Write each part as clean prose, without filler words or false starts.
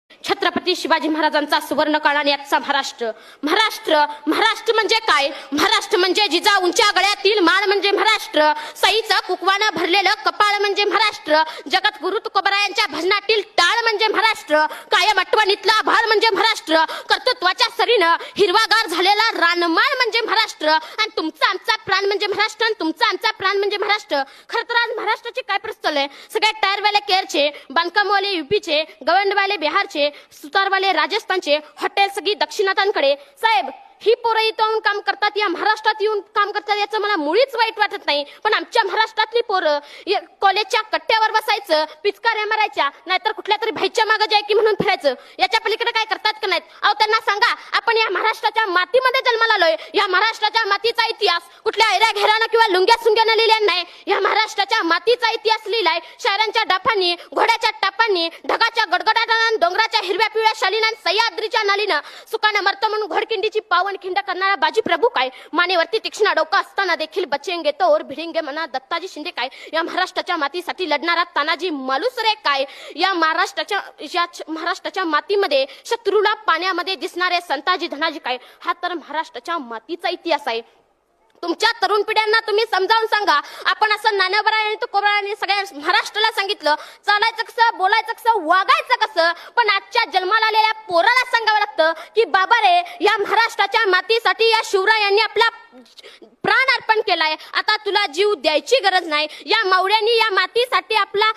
छत्रपती शिवाजी महाराजांचा सुवर्णकाळ आणि आजचा महाराष्ट्र महाराष्ट्र म्हणजे काय? महाराष्ट्र म्हणजे जिजा उंच्या गळ्यातील माळ म्हणजे महाराष्ट्र, सईचा कुकवानं भरलेलं कपाळ म्हणजे महाराष्ट्र, जगत गुरु तुकोबरायांच्या भजनातील टाळ म्हणजे महाराष्ट्र, कायम आठवणीतला भार म्हणजे महाराष्ट्र, कर्तृत्वाच्या सरीनं हिरवागार झालेला रानमाळ म्हणजे महाराष्ट्र, आणि तुमचा आमचा प्राण म्हणजे महाराष्ट्र, आणि तुमचा आमचा प्राण म्हणजे महाराष्ट्र. खरं तर आज महाराष्ट्राची काय परिस्थिती आहे? सगळे टायरवाले केरळचे, बांधकामवाले युपीचे, गवंडवाले बिहारचे, सुतारवाले राजस्थानचे, हॉटेल सगळी दक्षिणातांकडे. साहेब, ही पोरं इथं काम करतात, या महाराष्ट्रात येऊन काम करतात, याचं मला मुळीच वाईट वाटत नाही. पण आमच्या महाराष्ट्रातली पोरं कॉलेजच्या कट्ट्यावर बसायचं, पिचकाऱ्या मारायच्या, नाहीतर कुठल्या तरी भाईच्या मागे जाय की म्हणून फिरायचं. याच्या पलीकडे काय करतात का नाहीत? अहो, त्यांना सांगा, आपण या महाराष्ट्राच्या मातीमध्ये जन्माला आलोय. या महाराष्ट्राच्या मातीचा इतिहास कुठल्या ऐऱ्या घेरानं किंवा लुंग्या सुंग्यानं लिहिलेला नाही. या महाराष्ट्राच्या मातीचा इतिहास लिहिलाय शायरांच्या डाफांनी, घोड्याच्या टापांनी, ढगाच्या गडगडाटानं, डोंगराच्या हिरव्या पिवळ्या शालीनं, सह्याद्रीच्या नालीनं. सुकानं मरतो म्हणून घोडकिंडीची खिंड करणारा बाजी प्रभू काय? मानेवरती तीक्ष्ण डोका असताना देखील बचेंगे तो और भिडेंगे म्हणा दत्ताजी शिंदे काय? या महाराष्ट्राच्या मातीसाठी लढणारा तानाजी मालुसरे काय? या महाराष्ट्राच्या मातीमध्ये शत्रूला पाण्यामध्ये दिसणारे संताजी धनाजी काय? हा तर महाराष्ट्राच्या मातीचा इतिहास आहे. तुमच्या तरुण पिढ्यांना तुम्ही समजावून सांगा. आपण असं नानाबरा आणि तुकोबरायांनी सगळ्या महाराष्ट्राला सांगितलं चालायचं कसं, बोलायचं कसं, वागायचं कसं, पण आजच्या जन्माला आलेल्या पोराला सांगावं लागतं की बाबा रे, या महाराष्ट्राच्या मातीसाठी या शिवरायांनी आपला प्राण अर्पण केलाय. आता तुला जीव द्यायची गरज नाही. या मावळ्यांनी या मातीसाठी आपला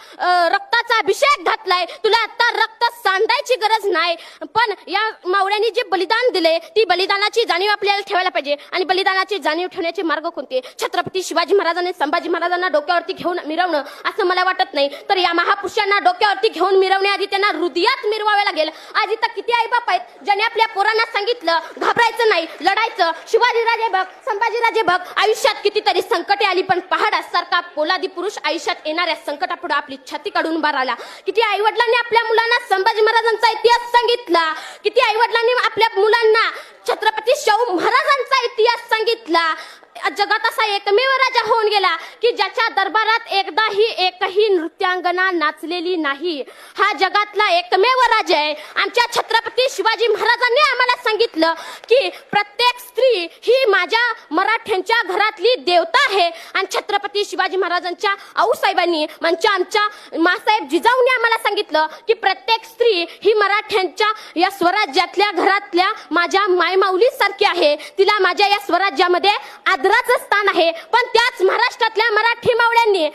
रक्ताचा अभिषेक घातलाय. तुला आता रक्त सांडायची गरज नाही. पण या मावळ्यांनी जे बलिदान दिले, ती बलिदानाची जाणीव आपल्याला ठेवायला पाहिजे. आणि बलिदानाची जाणीव ठेवण्याचे मार्ग कोणते? छत्रपती शिवाजी महाराजांनी संभाजी महाराजांना डोक्यावरती घेऊन मिरवणं असं मला वाटत नाही. तर या महापुरुषांना डोक्यावरती घेऊन मिरवण्याआधी त्यांना हृदयात मिरवावे लागेल. आज इथं किती आईबाप आहेत ज्याने आपल्या पोरांना सांगितलं घाबरायचं नाही, लढायचं. शिवाजीराजे बघ, संभाजीराजे बघ, आयुष्यात कितीतरी संकटे आली, पण पहाडासारखा पोलादी पुरुष आयुष्यात येणाऱ्या संकटापुढे आपली छाती काढून उभा राहिला. किती आईवडिलांनी आपल्या मुलांना संभाजी महाराजांचा इतिहास सांगितला, किती आईवडिलांनी आपल्या मुलांना छत्रपती शाहू महाराजांचा इतिहास सांगितला. जगात असा एकमेव राजा होऊन गेला की ज्याच्या दरबारात एकही नृत्यांगना नाचलेली नाही. हा जगातला एकमेव राजा आहे. आमच्या छत्रपती शिवाजी महाराजांनी आम्हाला सांगितलं की प्रत्येक स्त्री ही माझ्या मराठ्यांच्या घरातली देवता आहे. आणि छत्रपती शिवाजी महाराजांच्या आऊसाहेबांनी म्हणजे आमच्या मासाहेब जिजाऊंनी आम्हाला सांगितलं की प्रत्येक स्त्री ही मराठ्यांच्या या स्वराज्यातल्या घरातल्या माझ्या मायमाऊलीसारखी आहे. तिला माझ्या या स्वराज्यामध्ये आदराचं स्थान आहे. पण त्याच महाराष्ट्रातल्या मराठी मावळ्यांनी